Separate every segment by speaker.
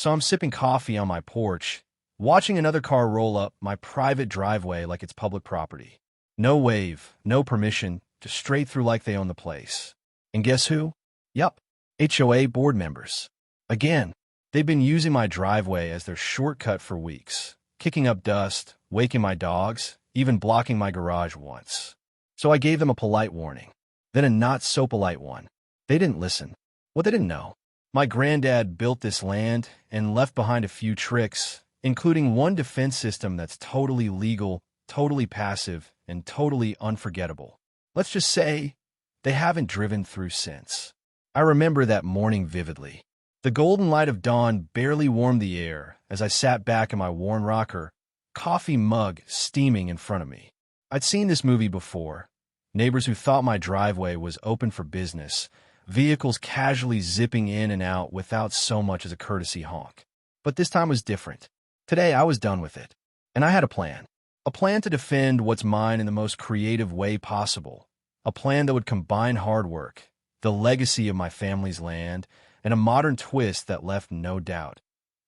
Speaker 1: So I'm sipping coffee on my porch, watching another car roll up my private driveway like it's public property. No wave, no permission, just straight through like they own the place. And guess who? Yup, HOA board members. Again, they've been using my driveway as their shortcut for weeks, kicking up dust, waking my dogs, even blocking my garage once. So I gave them a polite warning, then a not-so-polite one. They didn't listen. What they didn't know. My granddad built this land and left behind a few tricks, including one defense system that's totally legal, totally passive, and totally unforgettable. Let's just say they haven't driven through since. I remember that morning vividly. The golden light of dawn barely warmed the air as I sat back in my worn rocker, coffee mug steaming in front of me. I'd seen this movie before. Neighbors who thought my driveway was open for business, vehicles casually zipping in and out without so much as a courtesy honk. But this time was different. Today I was done with it. And I had a plan. A plan to defend what's mine in the most creative way possible. A plan that would combine hard work, the legacy of my family's land, and a modern twist that left no doubt.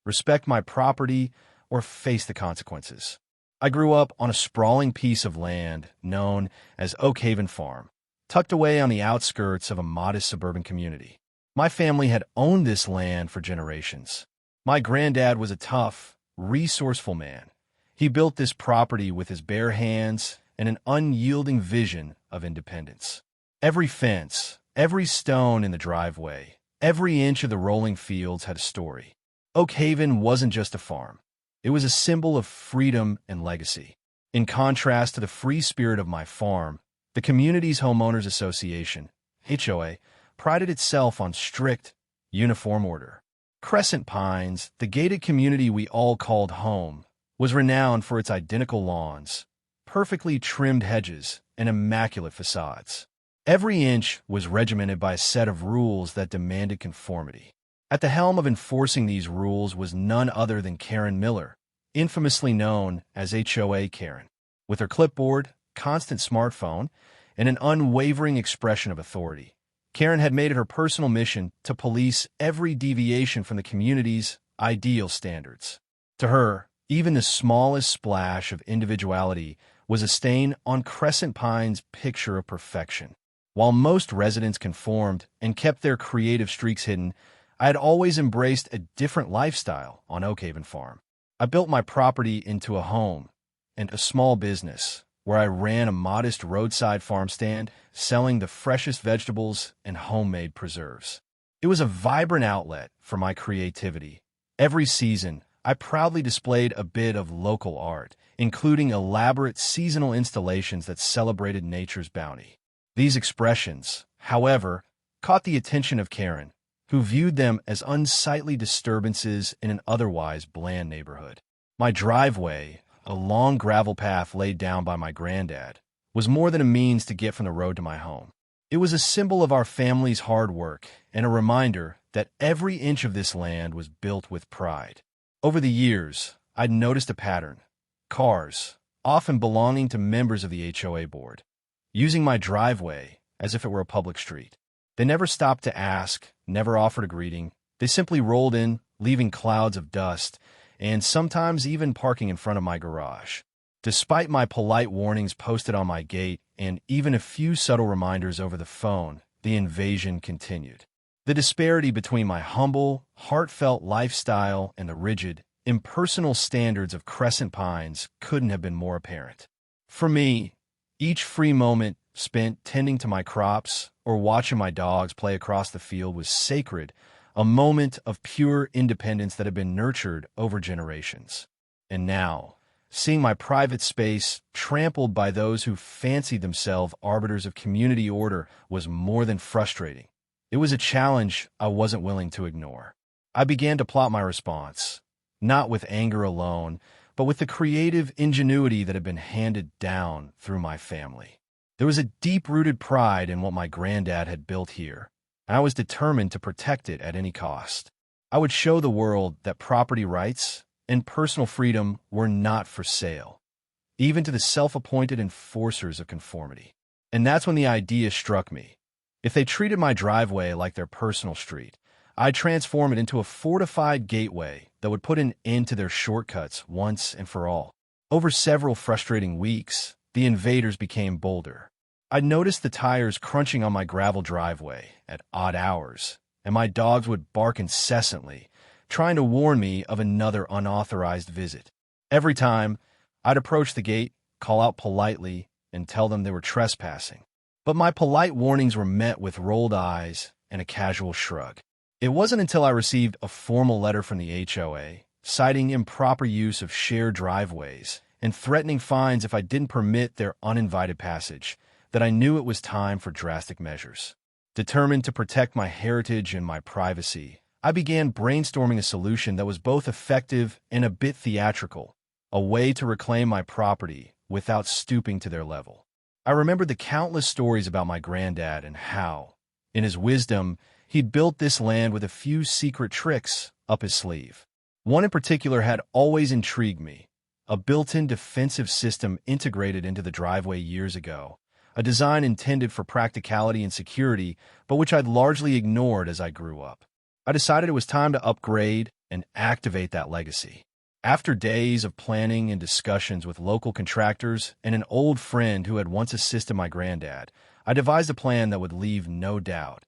Speaker 1: Respect my property or face the consequences. I grew up on a sprawling piece of land known as Oak Haven Farm, tucked away on the outskirts of a modest suburban community. My family had owned this land for generations. My granddad was a tough, resourceful man. He built this property with his bare hands and an unyielding vision of independence. Every fence, every stone in the driveway, every inch of the rolling fields had a story. Oak Haven wasn't just a farm. It was a symbol of freedom and legacy. In contrast to the free spirit of my farm, the community's homeowners association, HOA, prided itself on strict, uniform order. Crescent Pines, the gated community we all called home, was renowned for its identical lawns, perfectly trimmed hedges, and immaculate facades. Every inch was regimented by a set of rules that demanded conformity. At the helm of enforcing these rules was none other than Karen Miller, infamously known as HOA Karen. With her clipboard, constant smartphone, and an unwavering expression of authority, Karen had made it her personal mission to police every deviation from the community's ideal standards. To her, even the smallest splash of individuality was a stain on Crescent Pine's picture of perfection. While most residents conformed and kept their creative streaks hidden, I had always embraced a different lifestyle on Oak Haven Farm. I built my property into a home and a small business where I ran a modest roadside farm stand selling the freshest vegetables and homemade preserves. It was a vibrant outlet for my creativity. Every season, I proudly displayed a bit of local art, including elaborate seasonal installations that celebrated nature's bounty. These expressions, however, caught the attention of Karen, who viewed them as unsightly disturbances in an otherwise bland neighborhood. My driveway, a long gravel path laid down by my granddad, was more than a means to get from the road to my home. It was a symbol of our family's hard work and a reminder that every inch of this land was built with pride. Over the years, I'd noticed a pattern. Cars, often belonging to members of the HOA board, using my driveway as if it were a public street. They never stopped to ask, never offered a greeting. They simply rolled in, leaving clouds of dust, and sometimes even parking in front of my garage. Despite my polite warnings posted on my gate and even a few subtle reminders over the phone, the invasion continued. The disparity between my humble, heartfelt lifestyle and the rigid, impersonal standards of Crescent Pines couldn't have been more apparent. For me, each free moment spent tending to my crops or watching my dogs play across the field was sacred, a moment of pure independence that had been nurtured over generations. And now, seeing my private space trampled by those who fancied themselves arbiters of community order was more than frustrating. It was a challenge I wasn't willing to ignore. I began to plot my response, not with anger alone, but with the creative ingenuity that had been handed down through my family. There was a deep-rooted pride in what my granddad had built here, and I was determined to protect it at any cost. I would show the world that property rights and personal freedom were not for sale, even to the self-appointed enforcers of conformity. And that's when the idea struck me. If they treated my driveway like their personal street, I'd transform it into a fortified gateway that would put an end to their shortcuts once and for all. Over several frustrating weeks, the invaders became bolder. I'd noticed the tires crunching on my gravel driveway at odd hours, and my dogs would bark incessantly, trying to warn me of another unauthorized visit. Every time, I'd approach the gate, call out politely, and tell them they were trespassing. But my polite warnings were met with rolled eyes and a casual shrug. It wasn't until I received a formal letter from the HOA, citing improper use of shared driveways and threatening fines if I didn't permit their uninvited passage, that I knew it was time for drastic measures. Determined to protect my heritage and my privacy, I began brainstorming a solution that was both effective and a bit theatrical, a way to reclaim my property without stooping to their level. I remembered the countless stories about my granddad and how, in his wisdom, he'd built this land with a few secret tricks up his sleeve. One in particular had always intrigued me, a built-in defensive system integrated into the driveway years ago, a design intended for practicality and security, but which I'd largely ignored as I grew up. I decided it was time to upgrade and activate that legacy. After days of planning and discussions with local contractors and an old friend who had once assisted my granddad, I devised a plan that would leave no doubt.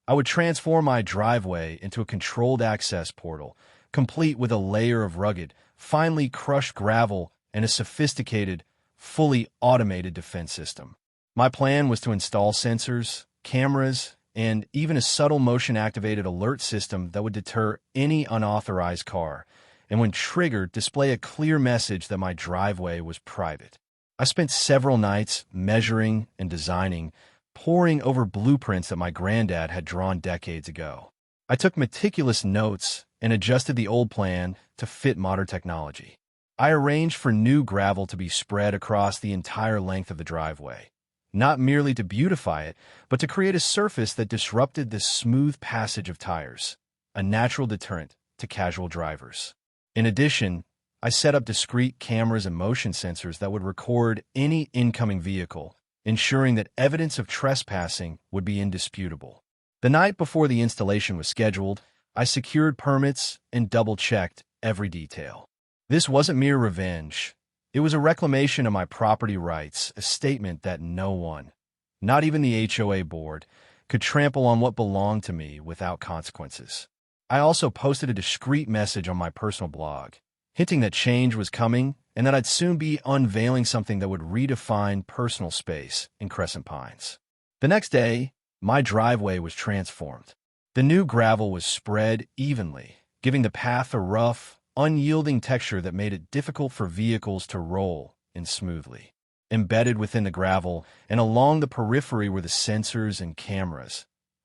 Speaker 1: I would transform my driveway into a controlled access portal, complete with a layer of rugged, finely crushed gravel and a sophisticated, fully automated defense system. My plan was to install sensors, cameras, and even a subtle motion-activated alert system that would deter any unauthorized car, and when triggered, display a clear message that my driveway was private. I spent several nights measuring and designing, poring over blueprints that my granddad had drawn decades ago. I took meticulous notes and adjusted the old plan to fit modern technology. I arranged for new gravel to be spread across the entire length of the driveway, not merely to beautify it, but to create a surface that disrupted the smooth passage of tires, a natural deterrent to casual drivers. In addition, I set up discrete cameras and motion sensors that would record any incoming vehicle, ensuring that evidence of trespassing would be indisputable. The night before the installation was scheduled, I secured permits and double-checked every detail. This wasn't mere revenge. It was a reclamation of my property rights, a statement that no one, not even the HOA board, could trample on what belonged to me without consequences. I also posted a discreet message on my personal blog, hinting that change was coming and that I'd soon be unveiling something that would redefine personal space in Crescent Pines. The next day, my driveway was transformed. The new gravel was spread evenly, giving the path a rough, unyielding texture that made it difficult for vehicles to roll in smoothly. Embedded within the gravel and along the periphery were the sensors and cameras,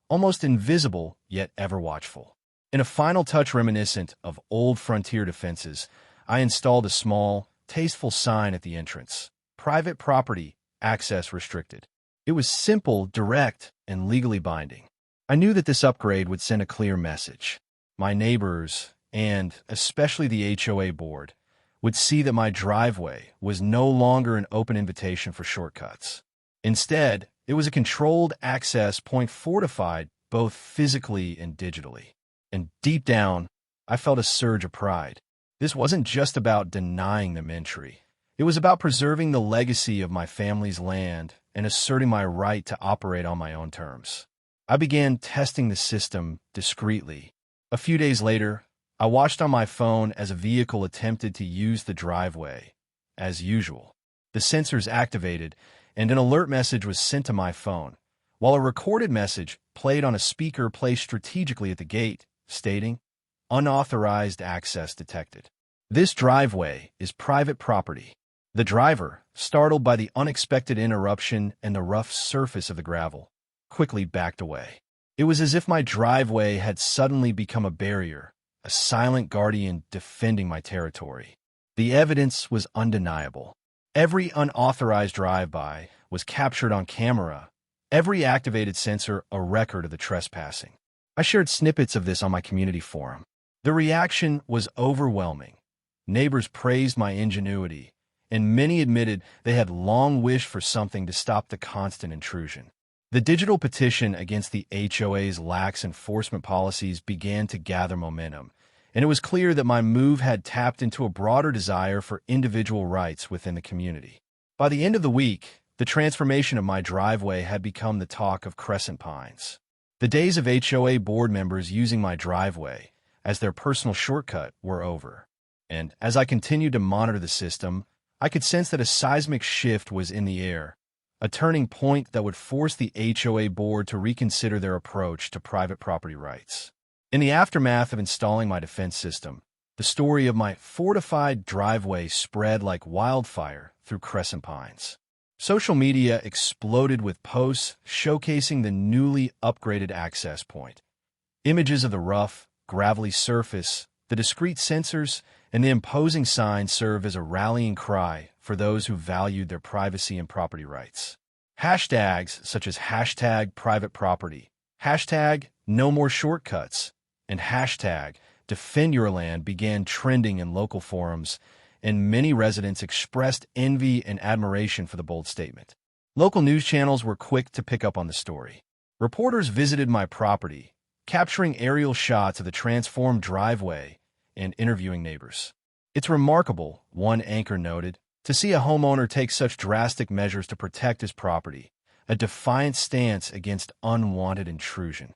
Speaker 1: almost invisible yet ever watchful. In a final touch reminiscent of old frontier defenses, I installed a small, tasteful sign at the entrance. Private property, access restricted. It was simple, direct, and legally binding. I knew that this upgrade would send a clear message. My neighbors, and especially the HOA board, would see that my driveway was no longer an open invitation for shortcuts. Instead, it was a controlled access point fortified both physically and digitally. And deep down, I felt a surge of pride. This wasn't just about denying them entry. It was about preserving the legacy of my family's land and asserting my right to operate on my own terms. I began testing the system discreetly. A few days later, I watched on my phone as a vehicle attempted to use the driveway. As usual, the sensors activated, and an alert message was sent to my phone, while a recorded message played on a speaker placed strategically at the gate, stating, "Unauthorized access detected. This driveway is private property." The driver, startled by the unexpected interruption and the rough surface of the gravel, quickly backed away. It was as if my driveway had suddenly become a barrier, a silent guardian defending my territory. The evidence was undeniable. Every unauthorized drive-by was captured on camera, every activated sensor a record of the trespassing. I shared snippets of this on my community forum. The reaction was overwhelming. Neighbors praised my ingenuity, and many admitted they had long wished for something to stop the constant intrusion. The digital petition against the HOA's lax enforcement policies began to gather momentum, and it was clear that my move had tapped into a broader desire for individual rights within the community. By the end of the week, the transformation of my driveway had become the talk of Crescent Pines. The days of HOA board members using my driveway as their personal shortcut were over, and as I continued to monitor the system, I could sense that a seismic shift was in the air, a turning point that would force the HOA board to reconsider their approach to private property rights. In the aftermath of installing my defense system, the story of my fortified driveway spread like wildfire through Crescent Pines. Social media exploded with posts showcasing the newly upgraded access point. Images of the rough, gravelly surface, the discrete sensors, and the imposing signs serve as a rallying cry for those who valued their privacy and property rights. Hashtags such as hashtag private property, hashtag no more shortcuts, and hashtag defend your land began trending in local forums, and many residents expressed envy and admiration for the bold statement. Local news channels were quick to pick up on the story. Reporters visited my property, capturing aerial shots of the transformed driveway and interviewing neighbors. It's remarkable, one anchor noted, to see a homeowner take such drastic measures to protect his property, a defiant stance against unwanted intrusion.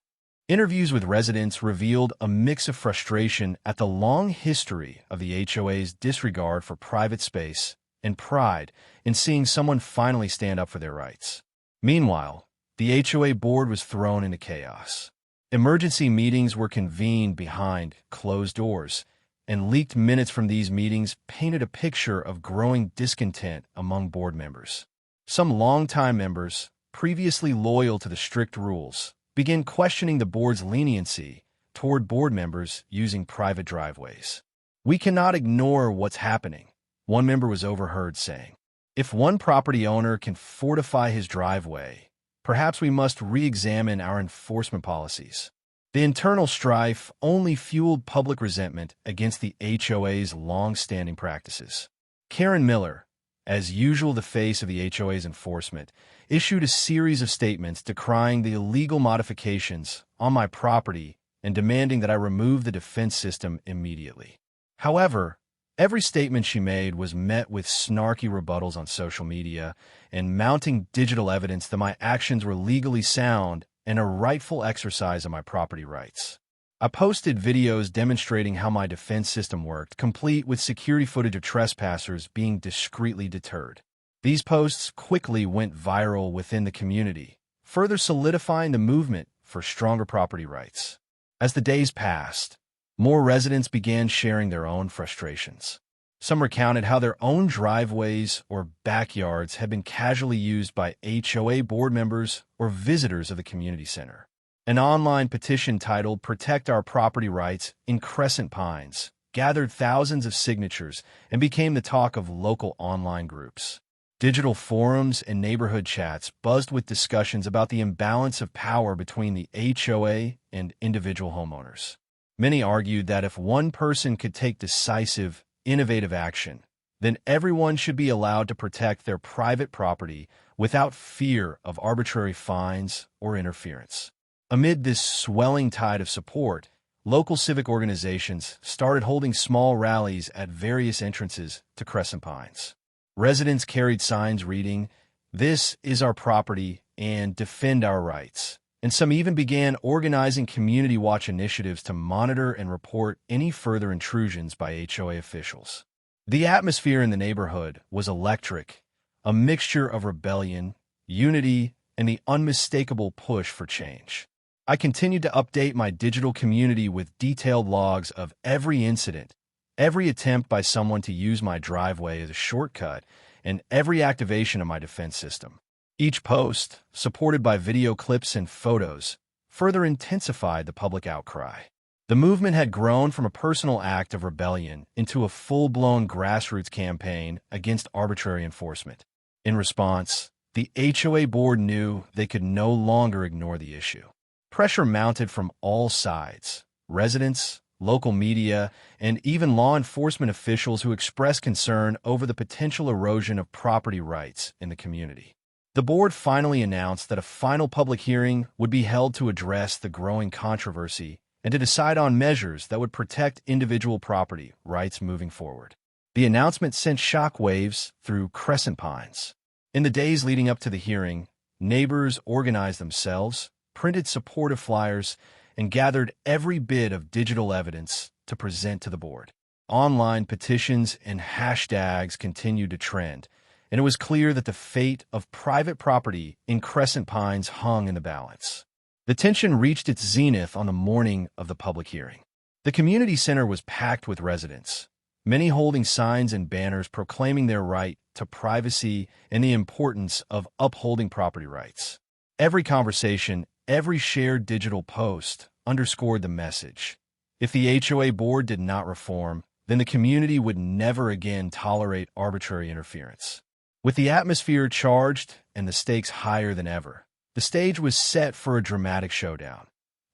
Speaker 1: Interviews with residents revealed a mix of frustration at the long history of the HOA's disregard for private space and pride in seeing someone finally stand up for their rights. Meanwhile, the HOA board was thrown into chaos. Emergency meetings were convened behind closed doors, and leaked minutes from these meetings painted a picture of growing discontent among board members. Some longtime members, previously loyal to the strict rules, began questioning the board's leniency toward board members using private driveways. "We cannot ignore what's happening," one member was overheard saying. "If one property owner can fortify his driveway, perhaps we must re-examine our enforcement policies." The internal strife only fueled public resentment against the HOA's long-standing practices. Karen Miller, as usual the face of the HOA's enforcement, issued a series of statements decrying the illegal modifications on my property and demanding that I remove the defense system immediately. However, every statement she made was met with snarky rebuttals on social media and mounting digital evidence that my actions were legally sound and a rightful exercise of my property rights. I posted videos demonstrating how my defense system worked, complete with security footage of trespassers being discreetly deterred. These posts quickly went viral within the community, further solidifying the movement for stronger property rights. As the days passed, more residents began sharing their own frustrations. Some recounted how their own driveways or backyards had been casually used by HOA board members or visitors of the community center. An online petition titled "Protect Our Property Rights in Crescent Pines" gathered thousands of signatures and became the talk of local online groups. Digital forums and neighborhood chats buzzed with discussions about the imbalance of power between the HOA and individual homeowners. Many argued that if one person could take decisive, innovative action, then everyone should be allowed to protect their private property without fear of arbitrary fines or interference. Amid this swelling tide of support, local civic organizations started holding small rallies at various entrances to Crescent Pines. Residents carried signs reading, "This is our property," and "Defend our rights." And some even began organizing community watch initiatives to monitor and report any further intrusions by HOA officials. The atmosphere in the neighborhood was electric, a mixture of rebellion, unity, and the unmistakable push for change. I continued to update my digital community with detailed logs of every incident, every attempt by someone to use my driveway as a shortcut, and every activation of my defense system. Each post, supported by video clips and photos, further intensified the public outcry. The movement had grown from a personal act of rebellion into a full-blown grassroots campaign against arbitrary enforcement. In response, the HOA board knew they could no longer ignore the issue. Pressure mounted from all sides: residents, local media, and even law enforcement officials who expressed concern over the potential erosion of property rights in the community. The board finally announced that a final public hearing would be held to address the growing controversy and to decide on measures that would protect individual property rights moving forward. The announcement sent shockwaves through Crescent Pines. In the days leading up to the hearing, neighbors organized themselves, printed supportive flyers, and gathered every bit of digital evidence to present to the board. Online petitions and hashtags continued to trend, and it was clear that the fate of private property in Crescent Pines hung in the balance. The tension reached its zenith on the morning of the public hearing. The community center was packed with residents, many holding signs and banners proclaiming their right to privacy and the importance of upholding property rights. Every conversation, every shared digital post underscored the message. If the HOA board did not reform, then the community would never again tolerate arbitrary interference. With the atmosphere charged and the stakes higher than ever, the stage was set for a dramatic showdown,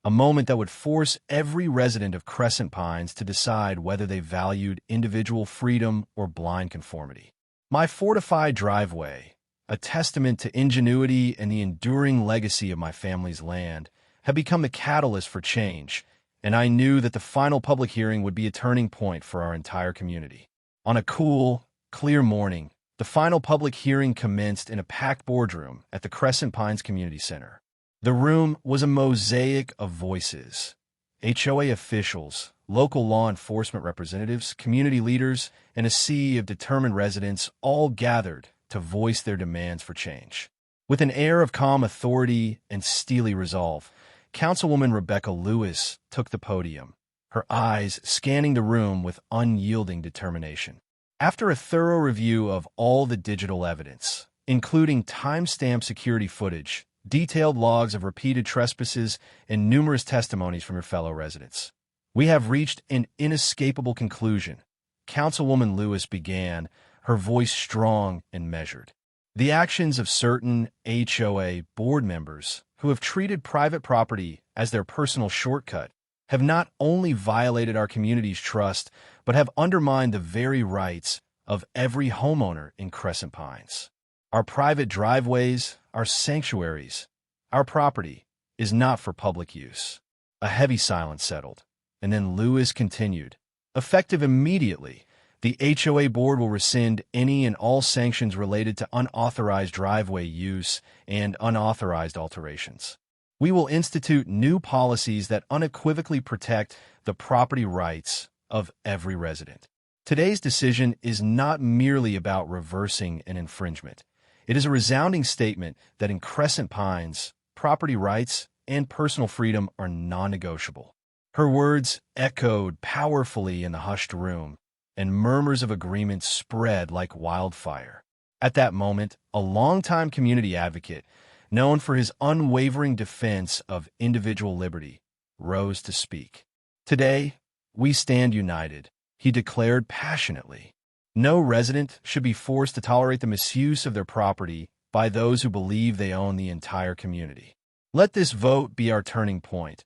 Speaker 1: a moment that would force every resident of Crescent Pines to decide whether they valued individual freedom or blind conformity. My fortified driveway, a testament to ingenuity and the enduring legacy of my family's land, had become the catalyst for change, and I knew that the final public hearing would be a turning point for our entire community. On a cool, clear morning, the final public hearing commenced in a packed boardroom at the Crescent Pines Community Center. The room was a mosaic of voices: HOA officials, local law enforcement representatives, community leaders, and a sea of determined residents all gathered to voice their demands for change. With an air of calm authority and steely resolve, Councilwoman Rebecca Lewis took the podium, her eyes scanning the room with unyielding determination. After a thorough review of all the digital evidence, including time-stamped security footage, detailed logs of repeated trespasses, and numerous testimonies from your fellow residents, we have reached an inescapable conclusion. Councilwoman Lewis began, her voice strong and measured. The actions of certain HOA board members who have treated private property as their personal shortcut have not only violated our community's trust, but have undermined the very rights of every homeowner in Crescent Pines. Our private driveways, our sanctuaries, our property is not for public use. A heavy silence settled, and then Lewis continued. Effective immediately, the HOA board will rescind any and all sanctions related to unauthorized driveway use and unauthorized alterations. We will institute new policies that unequivocally protect the property rights of every resident. Today's decision is not merely about reversing an infringement. It is a resounding statement that in Crescent Pines, property rights and personal freedom are non-negotiable. Her words echoed powerfully in the hushed room, and murmurs of agreement spread like wildfire. At that moment, a longtime community advocate, known for his unwavering defense of individual liberty, rose to speak. Today, we stand united, he declared passionately. No resident should be forced to tolerate the misuse of their property by those who believe they own the entire community. Let this vote be our turning point,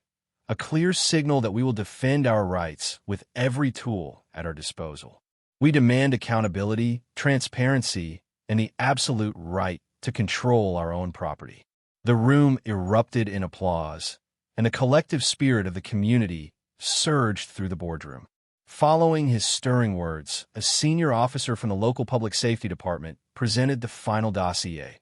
Speaker 1: a clear signal that we will defend our rights with every tool at our disposal. We demand accountability, transparency, and the absolute right to control our own property. The room erupted in applause, and the collective spirit of the community surged through the boardroom. Following his stirring words, a senior officer from the local public safety department presented the final dossier,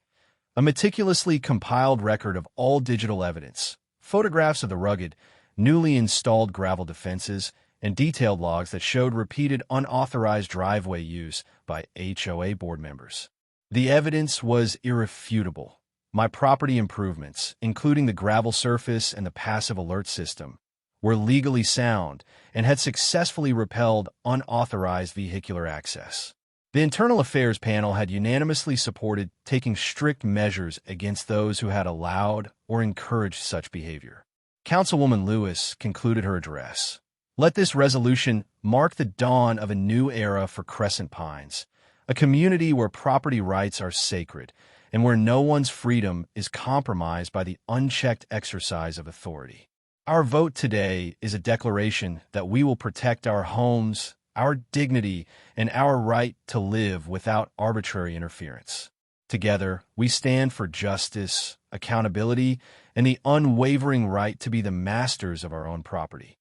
Speaker 1: a meticulously compiled record of all digital evidence, photographs of the rugged, newly installed gravel defenses, and detailed logs that showed repeated unauthorized driveway use by HOA board members. The evidence was irrefutable. My property improvements, including the gravel surface and the passive alert system, were legally sound and had successfully repelled unauthorized vehicular access. The Internal Affairs panel had unanimously supported taking strict measures against those who had allowed or encouraged such behavior. Councilwoman Lewis concluded her address. Let this resolution mark the dawn of a new era for Crescent Pines, a community where property rights are sacred and where no one's freedom is compromised by the unchecked exercise of authority. Our vote today is a declaration that we will protect our homes, our dignity, and our right to live without arbitrary interference. Together, we stand for justice, accountability, and the unwavering right to be the masters of our own property.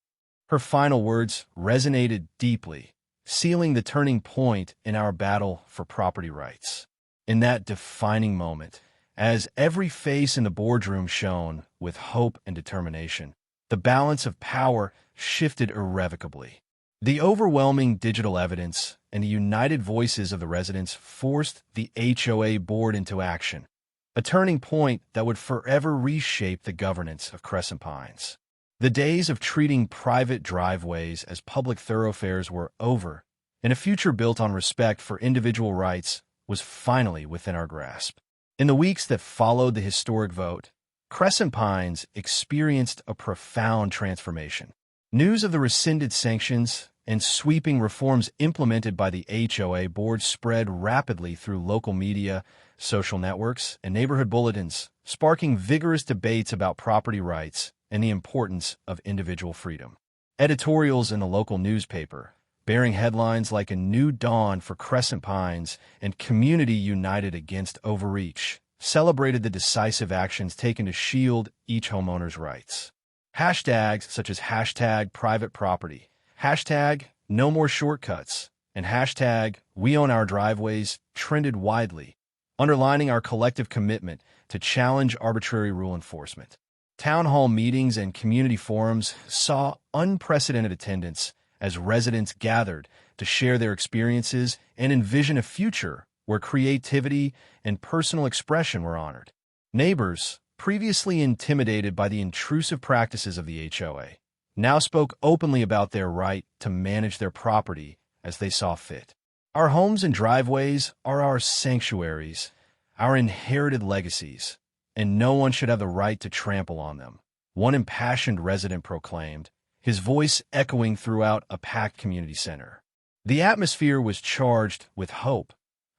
Speaker 1: Her final words resonated deeply, sealing the turning point in our battle for property rights. In that defining moment, as every face in the boardroom shone with hope and determination, the balance of power shifted irrevocably. The overwhelming digital evidence and the united voices of the residents forced the HOA board into action, a turning point that would forever reshape the governance of Crescent Pines. The days of treating private driveways as public thoroughfares were over, and a future built on respect for individual rights was finally within our grasp. In the weeks that followed the historic vote, Crescent Pines experienced a profound transformation. News of the rescinded sanctions and sweeping reforms implemented by the HOA board spread rapidly through local media, social networks, and neighborhood bulletins, sparking vigorous debates about property rights and the importance of individual freedom. Editorials in the local newspaper, bearing headlines like "A New Dawn for Crescent Pines" and "Community United Against Overreach," celebrated the decisive actions taken to shield each homeowner's rights. Hashtags such as #PrivateProperty, #No More Shortcuts, and #We Own Our Driveways trended widely, underlining our collective commitment to challenge arbitrary rule enforcement. Town hall meetings and community forums saw unprecedented attendance as residents gathered to share their experiences and envision a future where creativity and personal expression were honored. Neighbors, previously intimidated by the intrusive practices of the HOA, now spoke openly about their right to manage their property as they saw fit. Our homes and driveways are our sanctuaries, our inherited legacies, and no one should have the right to trample on them, one impassioned resident proclaimed, his voice echoing throughout a packed community center. The atmosphere was charged with hope,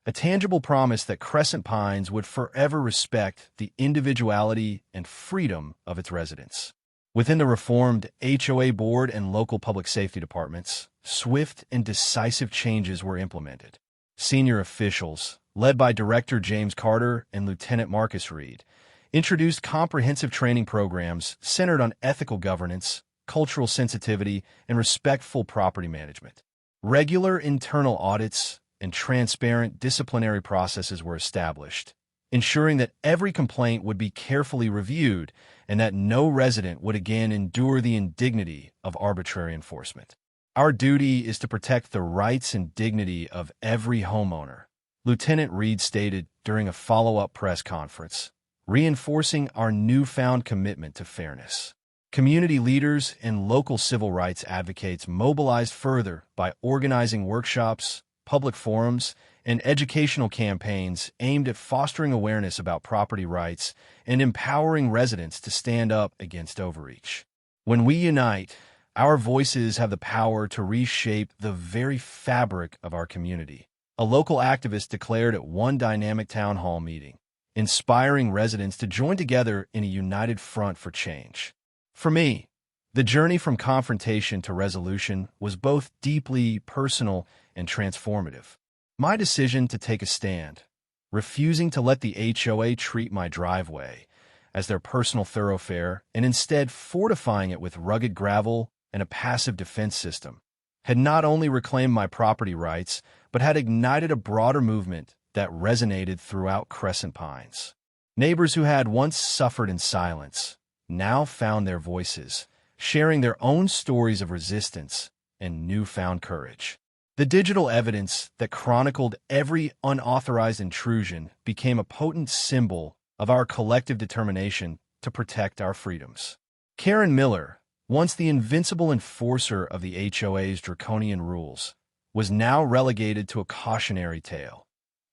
Speaker 1: a tangible promise that Crescent Pines would forever respect the individuality and freedom of its residents. Within the reformed HOA board and local public safety departments, swift and decisive changes were implemented. Senior officials, led by Director James Carter and Lieutenant Marcus Reed, introduced comprehensive training programs centered on ethical governance, cultural sensitivity, and respectful property management. Regular internal audits and transparent disciplinary processes were established, ensuring that every complaint would be carefully reviewed and that no resident would again endure the indignity of arbitrary enforcement. Our duty is to protect the rights and dignity of every homeowner, Lieutenant Reed stated during a follow-up press conference, reinforcing our newfound commitment to fairness. Community leaders and local civil rights advocates mobilized further by organizing workshops, public forums, and educational campaigns aimed at fostering awareness about property rights and empowering residents to stand up against overreach. When we unite, our voices have the power to reshape the very fabric of our community, a local activist declared at one dynamic town hall meeting, inspiring residents to join together in a united front for change. For me, the journey from confrontation to resolution was both deeply personal and transformative. My decision to take a stand, refusing to let the HOA treat my driveway as their personal thoroughfare and instead fortifying it with rugged gravel and a passive defense system, had not only reclaimed my property rights, but had ignited a broader movement that resonated throughout Crescent Pines. Neighbors who had once suffered in silence now found their voices, sharing their own stories of resistance and newfound courage. The digital evidence that chronicled every unauthorized intrusion became a potent symbol of our collective determination to protect our freedoms. Karen Miller, once the invincible enforcer of the HOA's draconian rules, was now relegated to a cautionary tale,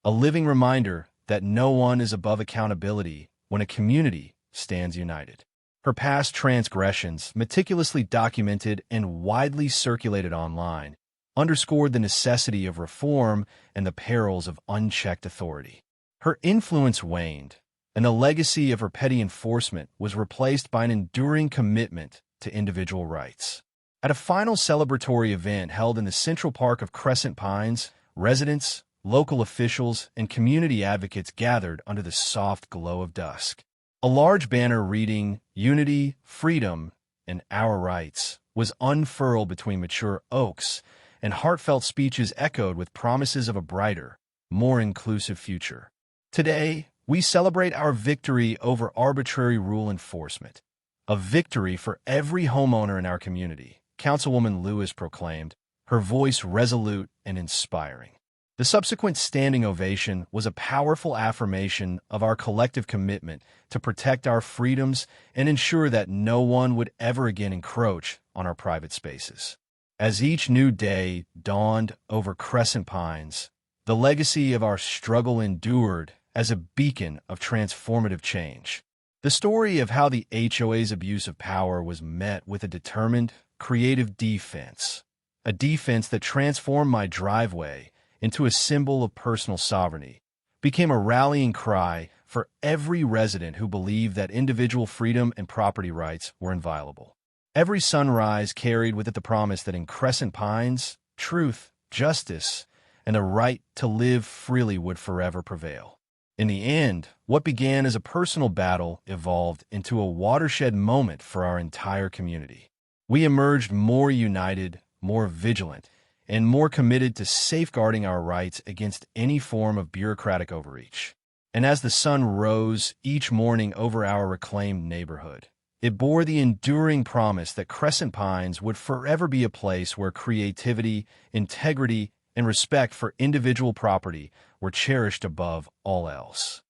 Speaker 1: a living reminder that no one is above accountability when a community stands united. Her past transgressions, meticulously documented and widely circulated online, underscored the necessity of reform and the perils of unchecked authority. Her influence waned, and the legacy of her petty enforcement was replaced by an enduring commitment to individual rights. At a final celebratory event held in the Central Park of Crescent Pines, residents, local officials, and community advocates gathered under the soft glow of dusk. A large banner reading, "Unity, Freedom, and Our Rights," was unfurled between mature oaks, and heartfelt speeches echoed with promises of a brighter, more inclusive future. Today, we celebrate our victory over arbitrary rule enforcement. A victory for every homeowner in our community, Councilwoman Lewis proclaimed, her voice resolute and inspiring. The subsequent standing ovation was a powerful affirmation of our collective commitment to protect our freedoms and ensure that no one would ever again encroach on our private spaces. As each new day dawned over Crescent Pines, the legacy of our struggle endured as a beacon of transformative change. The story of how the HOA's abuse of power was met with a determined, creative defense, a defense that transformed my driveway into a symbol of personal sovereignty, became a rallying cry for every resident who believed that individual freedom and property rights were inviolable. Every sunrise carried with it the promise that in Crescent Pines, truth, justice, and the right to live freely would forever prevail. In the end, what began as a personal battle evolved into a watershed moment for our entire community. We emerged more united, more vigilant, and more committed to safeguarding our rights against any form of bureaucratic overreach. And as the sun rose each morning over our reclaimed neighborhood, it bore the enduring promise that Crescent Pines would forever be a place where creativity, integrity, and respect for individual property were cherished above all else.